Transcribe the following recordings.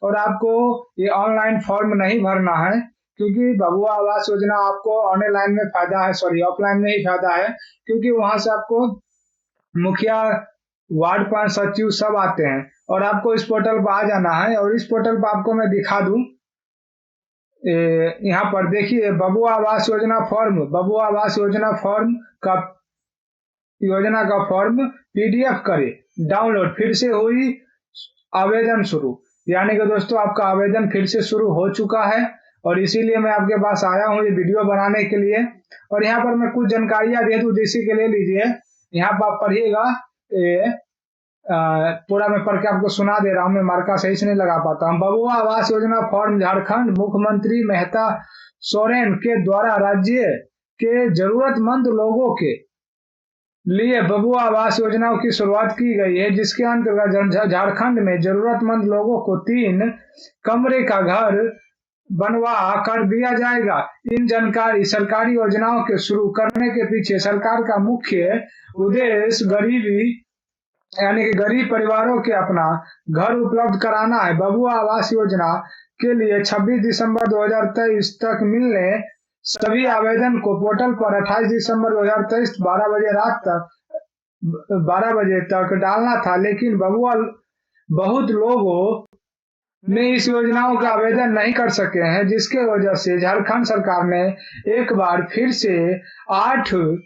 और आपको ये ऑनलाइन फॉर्म नहीं भरना है, क्योंकि बबुआ आवास योजना आपको ऑनलाइन में फायदा है, सॉरी ऑफलाइन में ही फायदा है, क्योंकि वहां से आपको मुखिया, वार्ड पांच सचिव सब आते हैं और आपको इस पोर्टल पर आ जाना है। और इस पोर्टल पर आपको मैं दिखा दूं, यहाँ पर देखिए बबुआ आवास योजना फॉर्म, बबुआ आवास योजना का फॉर्म पीडीएफ करे डाउनलोड, फिर से हुई आवेदन शुरू। यानी कि दोस्तों आपका आवेदन फिर से शुरू हो चुका है और इसीलिए मैं आपके पास आया हूँ ये वीडियो बनाने के लिए। और यहाँ पर मैं कुछ जानकारियां दे दूं, जिसी के ले लीजिए, यहाँ पर आप पढ़िएगा। पूरा मैं पढ़ के आपको सुना दे रहा हूँ, मैं मार्का सही से नहीं लगा पाता हूँ। बबुआ आवास योजना फॉर्म झारखंड मुख्यमंत्री मेहता सोरेन के द्वारा राज्य के जरूरतमंद लोगों के लिए बबुआ आवास योजनाओं की शुरुआत की गई है, जिसके अंतर्गत झारखंड में जरूरतमंद लोगों को 3 कमरे का घर बनवा कर दिया जाएगा। इन जानकारी सरकारी योजनाओं के शुरू करने के पीछे सरकार का मुख्य उद्देश्य गरीबी यानी कि गरीब परिवारों के अपना घर उपलब्ध कराना है। बबुआ आवास योजना के लिए 26 दिसंबर 2023 तक मिलने सभी आवेदन को पोर्टल पर 28 दिसंबर 2023 12 बजे तक डालना था, लेकिन बहुत लोगों ने इस योजनाओं का आवेदन नहीं कर सके हैं, जिसके वजह से झारखंड सरकार ने एक बार फिर से 8/2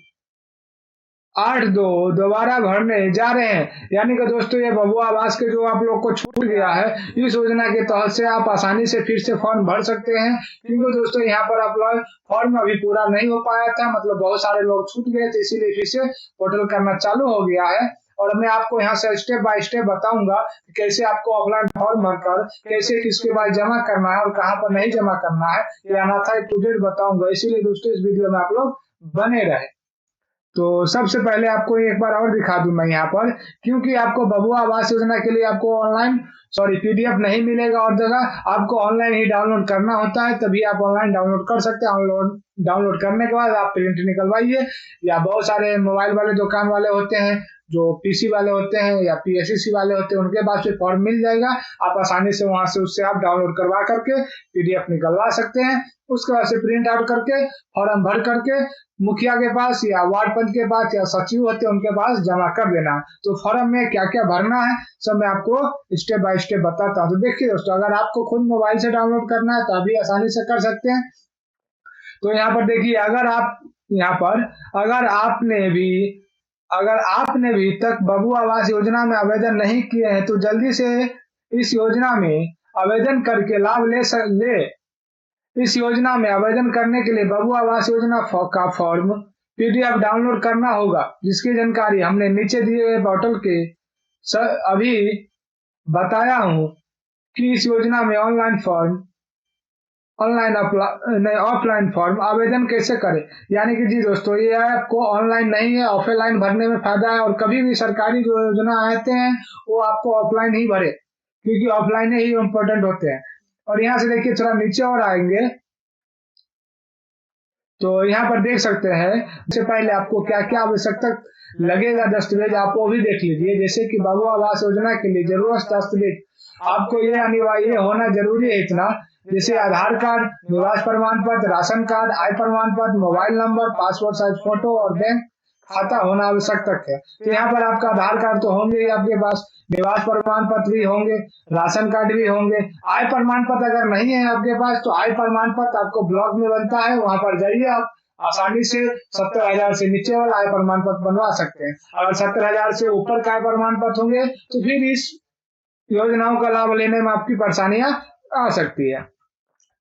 दोबारा भरने जा रहे हैं। यानी कि दोस्तों ये बबुआ आवास के जो आप लोग को छूट गया है, इस योजना के तहत से आप आसानी से फिर से फॉर्म भर सकते हैं, क्योंकि दोस्तों यहाँ पर आप लोग फॉर्म अभी पूरा नहीं हो पाया था, मतलब बहुत सारे लोग छूट गए थे, इसीलिए फिर से पोर्टल करना चालू हो गया है। और मैं आपको यहाँ से स्टेप बाय स्टेप बताऊंगा कि कैसे आपको ऑफलाइन फॉर्म भरकर कैसे किसके बाद जमा करना है और कहाँ पर नहीं जमा करना है, ये अनाथा टू जेड बताऊंगा। इसीलिए दोस्तों इस वीडियो में आप लोग बने रहे। तो सबसे पहले आपको एक बार और दिखा दूं मैं यहाँ पर, क्योंकि आपको बबुआ आवास योजना के लिए आपको ऑनलाइन सॉरी पीडीएफ नहीं मिलेगा और जगह आपको ऑनलाइन ही डाउनलोड करना होता है, तभी आप ऑनलाइन डाउनलोड कर सकते हैं। डाउनलोड करने के बाद आप प्रिंट निकलवाइए, या बहुत सारे मोबाइल वाले दुकान वाले होते हैं, जो पीसी वाले होते हैं या पीएससी वाले होते हैं, उनके पास फॉर्म मिल जाएगा। आप आसानी से वहां से उससे आप डाउनलोड करवा करके पीडीएफ निकलवा सकते हैं। उसके बाद से प्रिंट आउट करके फॉर्म भर करके मुखिया के पास या वार्ड पंच के पास या सचिव होते हैं उनके पास जमा कर देना है। तो फॉर्म में क्या क्या भरना है सब मैं आपको स्टेप बाय स्टेप बताता हूँ। तो देखिए दोस्तों, अगर आपको खुद मोबाइल से डाउनलोड करना है तो अभी आसानी से कर सकते हैं। तो यहाँ पर देखिए, अगर आपने भी तक बबुआ आवास योजना में आवेदन नहीं किए हैं, तो जल्दी से इस योजना में आवेदन करके लाभ ले। इस योजना में आवेदन करने के लिए बबुआ आवास योजना का फॉर्म पीडीएफ डाउनलोड करना होगा, जिसकी जानकारी हमने नीचे दिए गए पोर्टल के अभी बताया हूं कि इस योजना में ऑफलाइन फॉर्म आवेदन कैसे करें। यानी कि जी दोस्तों, ये आपको ऑनलाइन नहीं है, ऑफलाइन भरने में फायदा है। और कभी भी सरकारी जो योजना आते हैं वो आपको ऑफलाइन ही भरे, क्योंकि ऑफलाइन ही इम्पोर्टेंट होते हैं। और यहाँ से देखिए थोड़ा नीचे और आएंगे तो यहाँ पर देख सकते हैं सबसे पहले आपको क्या क्या आवश्यकता लगेगा दस्तावेज, आप वो भी देख लीजिए। जैसे कि बबुआ आवास योजना के लिए जरूरत दस्तावेज, आपको ये अनिवार्य होना जरूरी है इतना, जैसे आधार कार्ड, निवास प्रमाण पत्र, राशन कार्ड, आय प्रमाण पत्र, mobile number, passport size photo और बैंक खाता होना आवश्यक है। तो यहाँ पर आपका आधार कार्ड तो होंगे ही आपके पास, निवास प्रमाण पत्र भी होंगे, राशन कार्ड भी होंगे। आय प्रमाण पत्र अगर नहीं है आपके पास तो आय प्रमाण पत्र आपको ब्लॉक में बनता है, वहां पर जाइए, आप आसानी से 70,000 से नीचे वाला आय प्रमाण पत्र बनवा सकते हैं। अगर 70,000 से ऊपर का आय प्रमाण पत्र होंगे तो फिर इस योजनाओं का लाभ लेने में आपकी परेशानियां आ सकती है।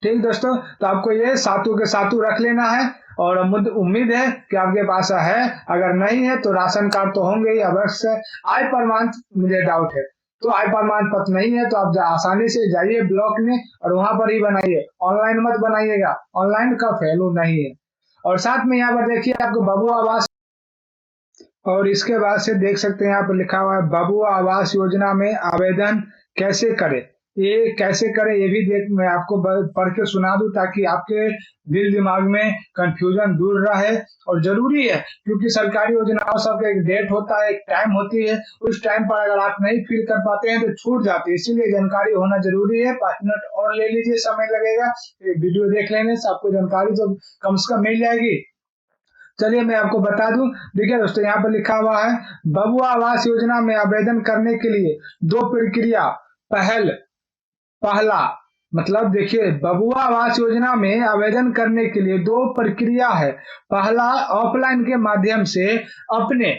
ठीक दोस्तों, तो आपको ये सातों के सातों रख लेना है और उम्मीद है कि आपके पास है। अगर नहीं है तो राशन कार्ड तो होंगे ही अवश्य। आय प्रमाण मुझे डाउट है, तो आय प्रमाण पत्र नहीं है तो आप आसानी से जाइए ब्लॉक में और वहां पर ही बनाइए, ऑनलाइन मत बनाइएगा, ऑनलाइन का वैल्यू नहीं है। और साथ में यहाँ पर देखिए आपको बबुआ आवास, और इसके बाद से देख सकते हैं यहाँ पर लिखा हुआ है बबुआ आवास योजना में आवेदन कैसे करें। ये कैसे करें ये भी मैं आपको पढ़ के सुना दूं ताकि आपके दिल दिमाग में कंफ्यूजन दूर रहे। और जरूरी है क्योंकि सरकारी योजनाओं सबका एक डेट होता है, एक टाइम होती है, उस टाइम पर अगर आप नहीं फिल कर पाते हैं तो छूट जाती है, इसीलिए जानकारी होना जरूरी है। 5 मिनट और ले लीजिए, समय लगेगा, वीडियो देख लेने से आपको जानकारी तो कम से कम मिल जाएगी। चलिए मैं आपको बता दूं, देखिए दोस्तों यहाँ पर लिखा हुआ है बबुआ आवास योजना में आवेदन करने के लिए 2 प्रक्रिया। पहला मतलब देखिए बबुआ आवास योजना में आवेदन करने के लिए 2 प्रक्रिया है। पहला, ऑफलाइन के माध्यम से अपने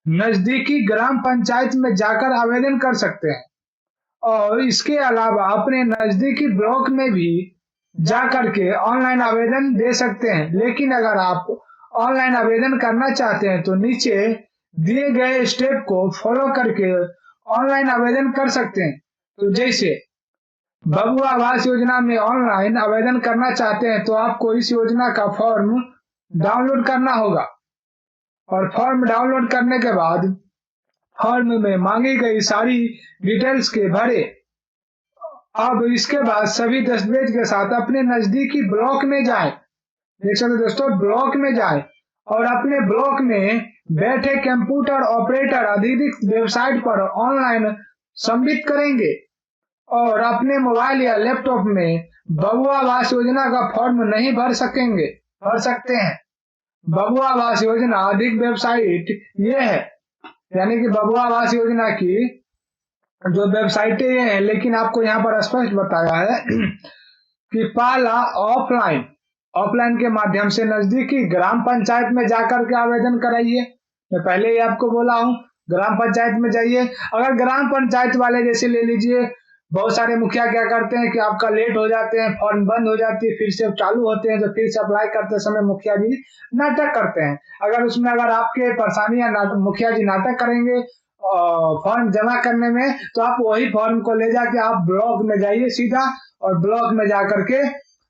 नजदीकी ग्राम पंचायत में जाकर आवेदन कर सकते हैं, और इसके अलावा अपने नजदीकी ब्लॉक में भी जा करके ऑनलाइन आवेदन दे सकते हैं। लेकिन अगर आप ऑनलाइन आवेदन करना चाहते हैं तो नीचे दिए गए स्टेप को फॉलो करके ऑनलाइन आवेदन कर सकते हैं। तो जैसे बबुआ आवास योजना में ऑनलाइन आवेदन करना चाहते हैं तो आपको इस योजना का फॉर्म डाउनलोड करना होगा, और फॉर्म डाउनलोड करने के बाद फॉर्म में मांगी गई सारी डिटेल्स के भरे। अब इसके बाद सभी दस्तावेज के साथ अपने नजदीकी ब्लॉक में जाएं। देख सकते दोस्तों, ब्लॉक में जाएं और अपने ब्लॉक में बैठे कंप्यूटर ऑपरेटर अधिकृत वेबसाइट पर ऑनलाइन सबमिट करेंगे, और अपने मोबाइल या लैपटॉप में बबुआ आवास योजना का फॉर्म नहीं भर सकते हैं। बबुआ आवास योजना अधिक वेबसाइट ये है, यानी कि बबुआ आवास योजना की जो वेबसाइटें ये हैं, लेकिन आपको यहाँ पर स्पष्ट बताया है कि पहला ऑफलाइन के माध्यम से नजदीकी ग्राम पंचायत में जाकर के आवेदन कराइए। मैं पहले ही आपको बोला हूँ, ग्राम पंचायत में जाइए। अगर ग्राम पंचायत वाले जैसे ले लीजिए, बहुत सारे मुखिया क्या करते हैं कि आपका लेट हो जाते हैं, फॉर्म बंद हो जाती है, फिर से चालू होते हैं, तो फिर से अप्लाई करते समय मुखिया जी नाटक करते हैं। अगर आपके परेशानी या मुखिया जी नाटक करेंगे फॉर्म जमा करने में, तो आप वही फॉर्म को ले जाके आप ब्लॉक में जाइए सीधा, और ब्लॉक में जाकर के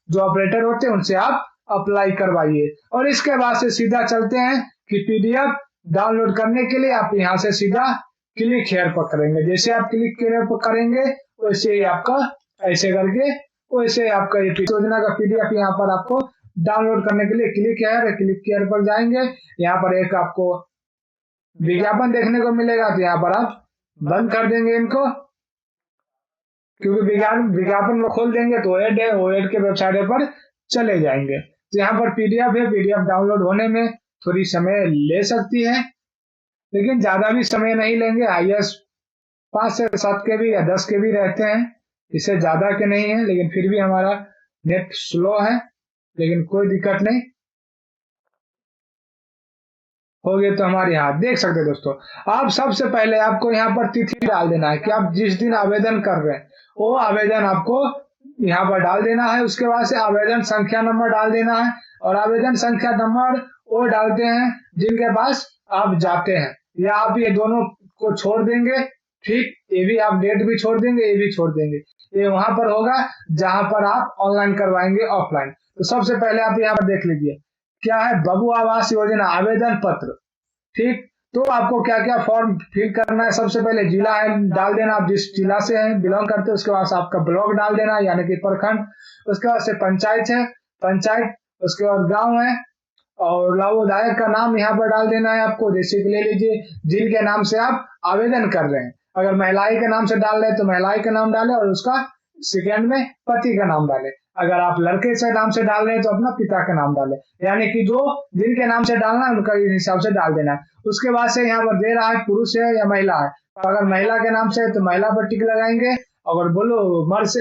जो ऑपरेटर होते हैं उनसे आप अप्लाई करवाइए। और इसके बाद से सीधा चलते हैं कि पीडीएफ डाउनलोड करने के लिए आप यहाँ से सीधा क्लिक हेयर पर करेंगे। जैसे आप क्लिक हेयर पर करेंगे वैसे ही आपका ऐसे करके वैसे आपका योजना का पीडीएफ यहाँ पर आपको डाउनलोड करने के लिए क्लिक हेयर पर जाएंगे। यहाँ पर एक आपको विज्ञापन देखने को मिलेगा, तो यहाँ पर आप बंद कर देंगे इनको, क्योंकि विज्ञापन में खोल देंगे तो एड है, वो एड के वेबसाइट पर चले जाएंगे। तो यहाँ पर पीडीएफ है, पीडीएफ डाउनलोड होने में थोड़ी समय ले सकती है, लेकिन ज्यादा भी समय नहीं लेंगे। आईएएस 5 से 7 के भी या 10 के भी रहते हैं, इससे ज्यादा के नहीं है। लेकिन फिर भी हमारा नेट स्लो है, लेकिन कोई दिक्कत नहीं, हो गए तो हमारे यहाँ देख सकते हैं दोस्तों। आप सबसे पहले आपको यहाँ पर तिथि डाल देना है कि आप जिस दिन आवेदन कर रहे हैं वो आवेदन आपको यहाँ पर डाल देना है। उसके बाद से आवेदन संख्या नंबर डाल देना है, और आवेदन संख्या नंबर वो डालते हैं जिनके पास आप जाते हैं, या आप ये दोनों को छोड़ देंगे। ठीक, ये भी आप डेट भी छोड़ देंगे, ये भी छोड़ देंगे। ये वहां पर होगा जहां पर आप ऑनलाइन करवाएंगे ऑफलाइन। तो सबसे पहले आप यहाँ पर देख लीजिए क्या है, बबुआ आवास योजना आवेदन पत्र। ठीक, तो आपको क्या क्या फॉर्म फिल करना है। सबसे पहले जिला है डाल देना, आप जिस जिला से हैं बिलोंग करते हैं। उसके बाद आपका ब्लॉक डाल देना यानी कि प्रखंड। उसके बाद से पंचायत है, पंचायत। उसके बाद गांव है, और लाभदायक का नाम यहाँ पर डाल देना है आपको। जैसे कि ले लीजिए जिनके नाम से आप आवेदन कर रहे हैं, अगर महिलाएं के नाम से डाल रहे हैं तो महिलाएं का नाम डालें, और उसका सेकेंड में पति का नाम डालें। अगर आप लड़के से नाम से डाल रहे हैं तो अपना पिता का नाम डालें, यानी कि जो जिनके नाम से डालना है उनका इस हिसाब से डाल देना है। उसके बाद से यहाँ पर दे रहा है पुरुष है या महिला है, अगर महिला के नाम से है तो महिला पर टिक लगाएंगे, अगर बोलो मर्द से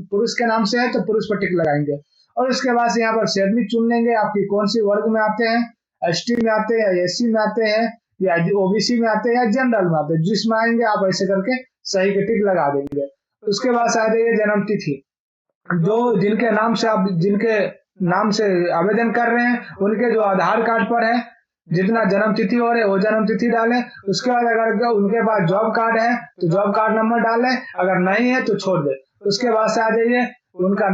पुरुष के नाम से है तो पुरुष पर टिक लगाएंगे। और उसके बाद से यहाँ पर श्रेणी चुन लेंगे, आपकी कौन सी वर्ग में आते हैं, एसटी में आते हैं या एससी में आते हैं या ओबीसी में आते हैं या जनरल में आते हैं, जिसमें आएंगे आप ऐसे करके सही के टिक लगा देंगे। उसके बाद से आ जाइए जन्म तिथि। जो जिनके नाम से आवेदन कर रहे हैं उनके जो आधार कार्ड पर है जितना जन्म तिथि हो रहे वो जन्म तिथि डालें। उसके बाद अगर उनके पास जॉब कार्ड है तो जॉब कार्ड नंबर डालें, अगर नहीं है तो छोड़ दे। उसके बाद से आ जाइए उनका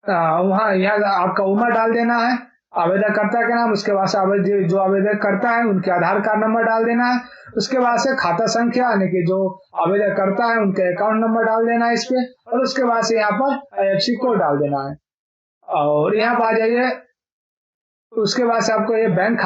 वहाँ यहाँ आपका उम्र डाल देना है, आवेदनकर्ता के नाम, उसके बाद से जो आवेदन करता है उनके आधार कार्ड नंबर डाल देना है। उसके बाद से खाता संख्या यानी कि जो आवेदन करता है उनके अकाउंट नंबर डाल देना है इस पे, और उसके बाद से यहाँ पर IFSC कोड डाल देना है। और यहाँ पर आ जाइए, उसके बाद से आपको ये बैंक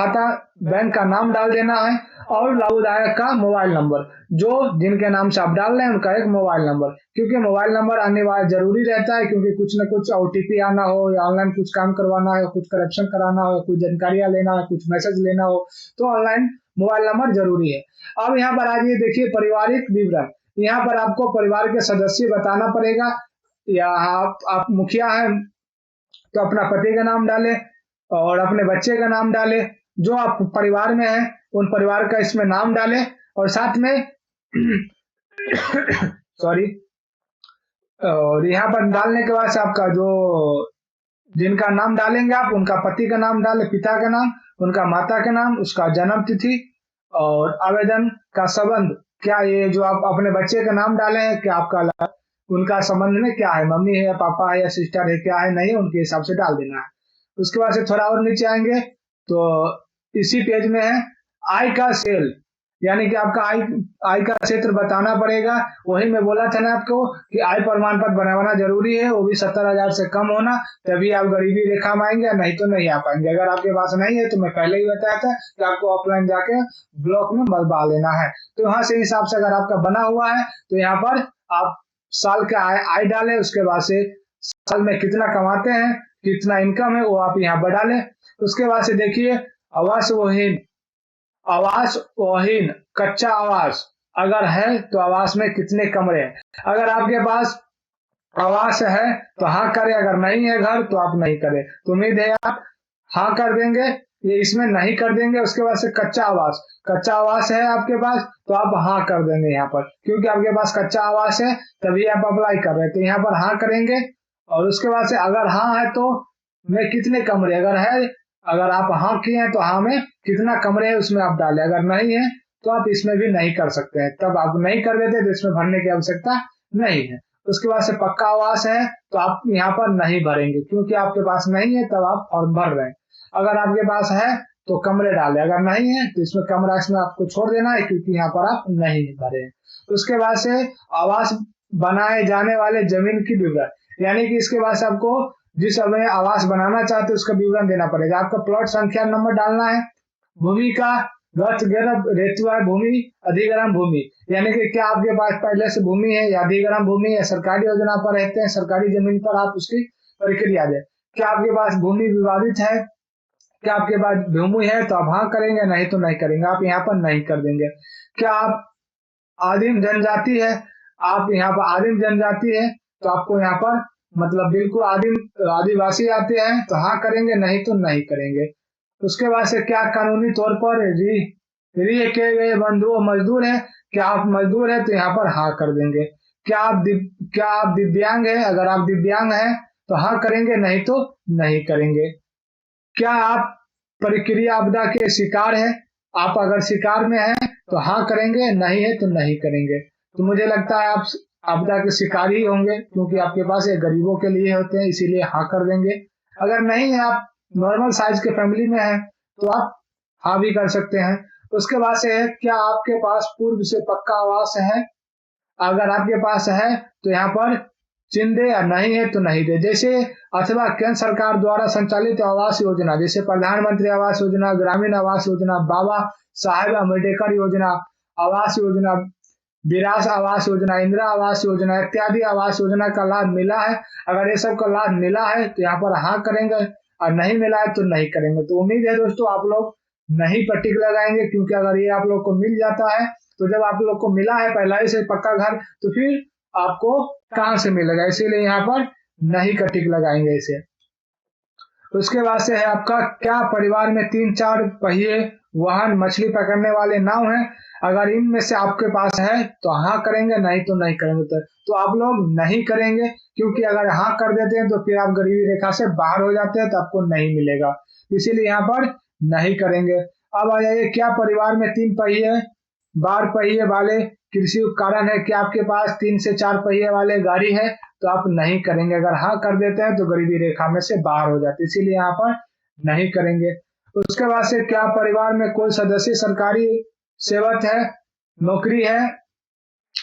का नाम डाल देना है, और लाभदायक का मोबाइल नंबर, जो जिनके नाम से आप डाल रहे हैं उनका एक मोबाइल नंबर, क्योंकि मोबाइल नंबर अनिवार्य जरूरी रहता है, क्योंकि कुछ न कुछ OTP आना हो या ऑनलाइन कुछ काम करवाना है, कुछ करेक्शन कराना हो, कुछ जानकारियां लेना है, कुछ मैसेज लेना हो, तो ऑनलाइन मोबाइल नंबर जरूरी है। अब यहाँ पर आइए देखिए पारिवारिक विवरण। यहाँ पर आपको परिवार के सदस्य बताना पड़ेगा, या आप मुखिया हैं तो अपना पति का नाम डालें और अपने बच्चे का नाम डालें, जो आप परिवार में है उन परिवार का इसमें नाम डालें, और साथ में सॉरी, और यहाँ पर डालने के बाद से आपका जो जिनका नाम डालेंगे आप उनका पति का नाम डालें, पिता का नाम, उनका माता का नाम, उसका जन्म तिथि और आवेदन का संबंध। क्या ये जो आप अपने बच्चे का नाम डाले हैं, क्या आपका उनका संबंध में क्या है, मम्मी है या पापा है या सिस्टर है, क्या है नहीं है, उनके हिसाब से डाल देना है। उसके बाद से थोड़ा और नीचे आएंगे तो इसी पेज में है आय का सेल, यानी कि आपका आय का क्षेत्र बताना पड़ेगा। वही मैं बोला था ना आपको कि आय प्रमाण पत्र बनवाना जरूरी है, वो भी 70,000 से कम होना, तभी आप गरीबी रेखा में आएंगे, नहीं तो नहीं आ पाएंगे। अगर आपके पास नहीं है तो मैं पहले ही बताया था कि आपको ऑफलाइन जाके ब्लॉक में मलबा लेना है। तो यहाँ से हिसाब से अगर आपका बना हुआ है तो यहाँ पर आप साल का आय डालें, उसके बाद से साल में कितना कमाते हैं, कितना इनकम है, वो आप यहाँ पर डालें। उसके बाद से देखिए आवास वहीन कच्चा आवास अगर है तो आवास में कितने कमरे हैं। अगर आपके पास आवास है तो हाँ करें, अगर नहीं है घर तो आप नहीं करें। तो उम्मीद है आप हाँ कर देंगे, ये इसमें नहीं कर देंगे। उसके बाद से कच्चा आवास है आपके पास तो आप हाँ कर देंगे यहाँ पर, क्योंकि आपके पास कच्चा आवास है तभी आप अप्लाई कर रहे हैं, तो यहाँ पर हाँ करेंगे। और उसके बाद से अगर हाँ है तो मैं कितने कमरे अगर है, अगर आप हाँ किए हैं तो हाँ में कितना कमरे है उसमें आप डालें, अगर नहीं है तो आप इसमें भी नहीं कर सकते हैं, तब आप नहीं कर देते तो इसमें भरने की आवश्यकता नहीं है। उसके बाद से पक्का आवास है तो आप यहाँ पर नहीं भरेंगे, क्योंकि आपके पास नहीं है तब आप फॉर्म भर रहे हैं। अगर आपके पास है तो कमरे डालें, अगर नहीं है तो इसमें कमरा इसमें आपको छोड़ देना है, क्योंकि यहाँ पर आप नहीं भरे। उसके बाद से आवास बनाए जाने वाले जमीन की विवरण, यानी कि इसके बाद से आपको जिस समय आवास बनाना चाहते हैं उसका विवरण देना पड़ेगा। आपका प्लॉट संख्या नंबर डालना है, भूमि का रेतुआ भूमि, अधिग्रहण भूमि, यानी कि क्या आपके पास पहले से भूमि है या अधिग्रहण भूमि या सरकारी योजना पर रहते हैं, सरकारी जमीन पर आप उसकी प्रक्रिया दें। क्या आपके पास भूमि विवादित है, क्या आपके पास भूमि है तो आप हाँ करेंगे, नहीं तो नहीं करेंगे, आप यहाँ पर नहीं कर देंगे। क्या आप आदिम जनजाति है, आप यहाँ पर आदिम जनजाति है तो आपको यहाँ पर मतलब बिल्कुल आदिवासी आते हैं तो हाँ करेंगे, नहीं तो नहीं करेंगे। उसके बाद से क्या कानूनी तौर पर री के गए बंधु मजदूर है, क्या आप मजदूर है तो यहाँ पर हाँ कर देंगे। क्या आप दिव्यांग है, अगर आप दिव्यांग है तो हाँ करेंगे, नहीं तो नहीं करेंगे। क्या आप प्रक्रिया आपदा के शिकार है, आप अगर शिकार में हैं तो हाँ करेंगे, नहीं है तो नहीं करेंगे। तो मुझे लगता है आप आपदा के शिकार ही होंगे, क्योंकि आपके पास ये गरीबों के लिए होते हैं, इसीलिए हाँ कर देंगे। अगर नहीं है, आप नॉर्मल साइज के फैमिली में हैं तो आप हाँ भी कर सकते हैं। उसके बाद से है क्या आपके पास पूर्व से पक्का आवास है, अगर आपके पास है तो यहाँ पर चिन्ह दे, या नहीं है तो नहीं दे। जैसे अथवा केंद्र सरकार द्वारा संचालित आवास योजना, जैसे प्रधानमंत्री आवास योजना, ग्रामीण आवास योजना, बाबा साहेब अम्बेडकर योजना, आवास योजना, विरास आवास योजना, इंदिरा आवास योजना इत्यादि आवास योजना का लाभ मिला है, अगर ये सब का लाभ मिला है तो यहाँ पर हाँ करेंगे, और नहीं मिला है तो नहीं करेंगे। तो उम्मीद है दोस्तों आप लोग नहीं पर टिक लगाएंगे, क्योंकि अगर ये आप लोग को मिल जाता है तो जब आप लोग को मिला है पहला ही से पक्का घर, तो फिर आपको कहाँ से मिलेगा, इसीलिए यहाँ पर नहीं का टिक लगाएंगे इसे। उसके बाद से है आपका क्या परिवार में 3-4 पहिए वाहन मछली पकड़ने वाले नाव हैं, अगर इनमें से आपके पास है तो हाँ करेंगे, नहीं तो नहीं करेंगे। तो आप लोग नहीं करेंगे, क्योंकि अगर हाँ कर देते हैं तो फिर आप गरीबी रेखा से बाहर हो जाते हैं तो आपको नहीं मिलेगा, इसीलिए यहाँ पर नहीं करेंगे। अब आ जाइए क्या परिवार में 3 पहिए 12 पहिए वाले कृषि उपकरण है, क्या आपके पास 3 से 4 पहिए वाले गाड़ी है, तो आप नहीं करेंगे। अगर हाँ कर देते हैं तो गरीबी रेखा में से बाहर हो जाते, इसीलिए यहाँ पर नहीं करेंगे। उसके बाद से क्या परिवार में कोई सदस्य सरकारी सेवक है, नौकरी है,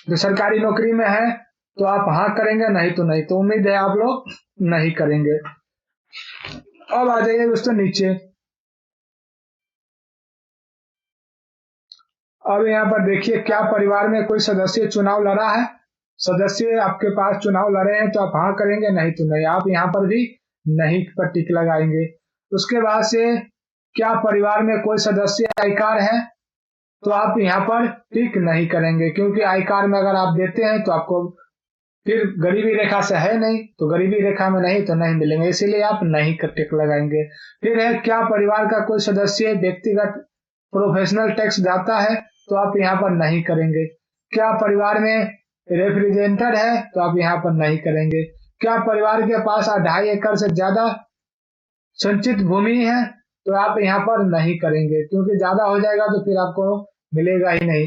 तो सरकारी नौकरी में है तो आप हाँ करेंगे, नहीं तो नहीं। तो उम्मीद है आप लोग नहीं करेंगे। अब आ जाइए दोस्तों नीचे। अब यहाँ पर देखिए, क्या परिवार में कोई सदस्य चुनाव लड़ा है? सदस्य आपके पास चुनाव लड़े हैं तो आप हाँ करेंगे, नहीं तो नहीं। आप यहाँ पर भी नहीं पर टिक लगाएंगे। उसके बाद से क्या परिवार में कोई सदस्य आयकर है? तो आप यहाँ पर टिक नहीं करेंगे, क्योंकि आयकर में अगर आप देते हैं तो आपको फिर गरीबी रेखा से है नहीं, तो गरीबी रेखा में नहीं तो नहीं मिलेंगे, इसीलिए आप नहीं का टिक लगाएंगे। फिर है, क्या परिवार का कोई सदस्य व्यक्तिगत प्रोफेशनल टैक्स जाता है? तो आप यहाँ पर नहीं करेंगे। क्या परिवार में रेफ्रिजरेटर है? तो आप यहाँ पर नहीं करेंगे। क्या परिवार के पास 2.5 एकड़ से ज्यादा संचित भूमि है? तो आप यहाँ पर नहीं करेंगे, क्योंकि ज्यादा हो जाएगा तो फिर आपको मिलेगा ही नहीं।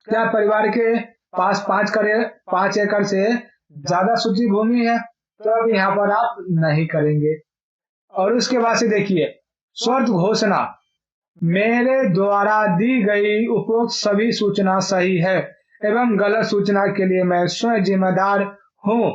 क्या परिवार के पास 5 एकड़ से ज्यादा सूची भूमि है? तो अब यहाँ पर आप नहीं करेंगे। और उसके बाद से देखिए, शर्त घोषणा, मेरे द्वारा दी गई उपरोक्त सभी सूचना सही है एवं गलत सूचना के लिए मैं स्वयं जिम्मेदार हूँ।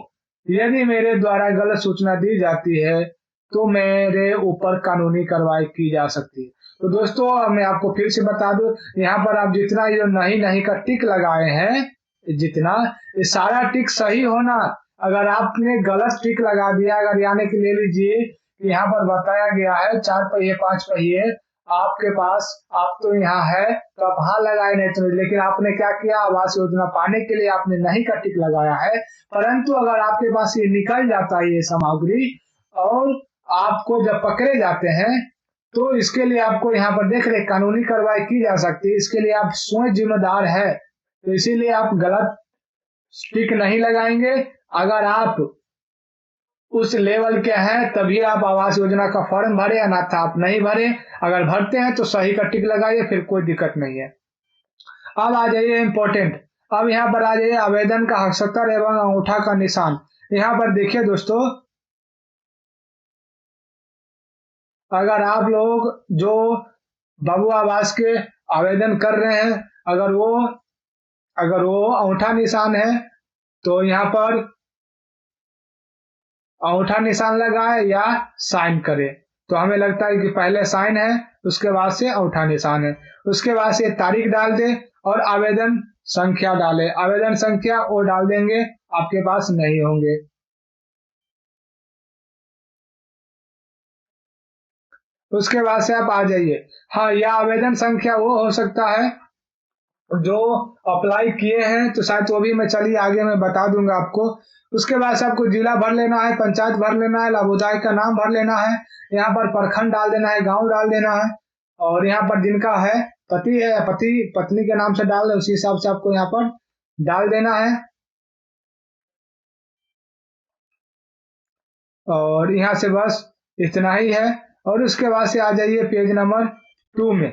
यदि मेरे द्वारा गलत सूचना दी जाती है तो मेरे ऊपर कानूनी कार्रवाई की जा सकती है। तो दोस्तों मैं आपको फिर से बता दूं, यहाँ पर आप जितना ये नहीं नहीं का टिक लगाए हैं, जितना ये सारा टिक सही होना। अगर आपने गलत टिक लगा दिया, अगर यानी कि ले लीजिए कि यहाँ पर बताया गया है 4 पहिए 5 पहिए आपके पास, आप तो यहाँ है तो आप हाँ लगाए नहीं तो, लेकिन आपने क्या किया, आवास योजना पाने के लिए आपने नहीं का टिक लगाया है। परंतु अगर आपके पास ये निकल जाता है ये सामग्री और आपको जब पकड़े जाते हैं तो इसके लिए आपको यहाँ पर देख रहे कानूनी कार्रवाई की जा सकती है। इसके लिए आप स्वयं जिम्मेदार है, तो इसीलिए आप गलत टिक नहीं लगाएंगे। अगर आप उस लेवल के हैं तभी आप आवास योजना का फॉर्म भरे, अन्यथा आप नहीं भरे। अगर भरते हैं तो सही का टिक लगाइए, फिर कोई दिक्कत नहीं है। अब आ जाइए इम्पोर्टेंट, अब यहाँ पर आ जाइए आवेदन का हस्ताक्षर एवं अंगूठा का निशान। यहाँ पर देखिए दोस्तों, अगर आप लोग जो बाबू आवास के आवेदन कर रहे हैं, अगर वो अंगूठा निशान है तो यहाँ पर अंगूठा निशान लगाए या साइन करे। तो हमें लगता है कि पहले साइन है, उसके बाद से अंगूठा निशान है, उसके बाद से तारीख डाल दे और आवेदन संख्या डाले। आवेदन संख्या वो डाल देंगे, आपके पास नहीं होंगे। उसके बाद से आप आ जाइए। हाँ, यह आवेदन संख्या वो हो सकता है जो अप्लाई किए हैं, तो शायद वो भी मैं चलिए आगे मैं बता दूंगा आपको। उसके बाद से आपको जिला भर लेना है, पंचायत भर लेना है, लाभुदायक का नाम भर लेना है, यहाँ पर प्रखंड डाल देना है, गांव डाल देना है, और यहाँ पर जिनका है पति है या पति पत्नी के नाम से डाल दे, उसी हिसाब से आपको यहाँ पर डाल देना है। और यहाँ से बस इतना ही है। और उसके बाद से आ जाइए पेज नंबर 2 में।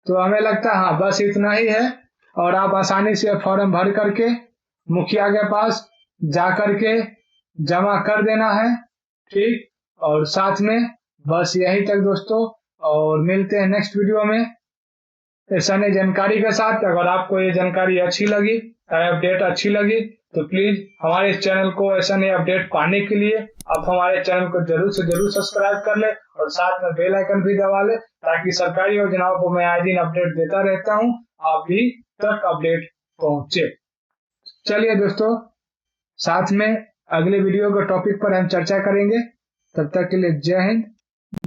तो हमें लगता है हाँ बस इतना ही है, और आप आसानी से फॉर्म भर करके मुखिया के पास जा करके जमा कर देना है। ठीक, और साथ में बस यही तक दोस्तों, और मिलते हैं नेक्स्ट वीडियो में ऐसा नई जानकारी के साथ। अगर आपको ये जानकारी अच्छी लगी, अपडेट अच्छी लगी, तो प्लीज हमारे इस चैनल को ऐसा नई अपडेट पाने के लिए आप हमारे चैनल को जरूर से जरूर सब्सक्राइब कर ले और साथ में बेल आइकन भी दबा ले, ताकि सरकारी योजनाओं को मैं आए दिन अपडेट देता रहता हूँ, आप भी तक अपडेट पहुंचे। चलिए दोस्तों, साथ में अगले वीडियो के टॉपिक पर हम चर्चा करेंगे। तब तक के लिए जय हिंद,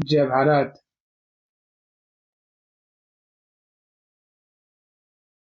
जय भारत।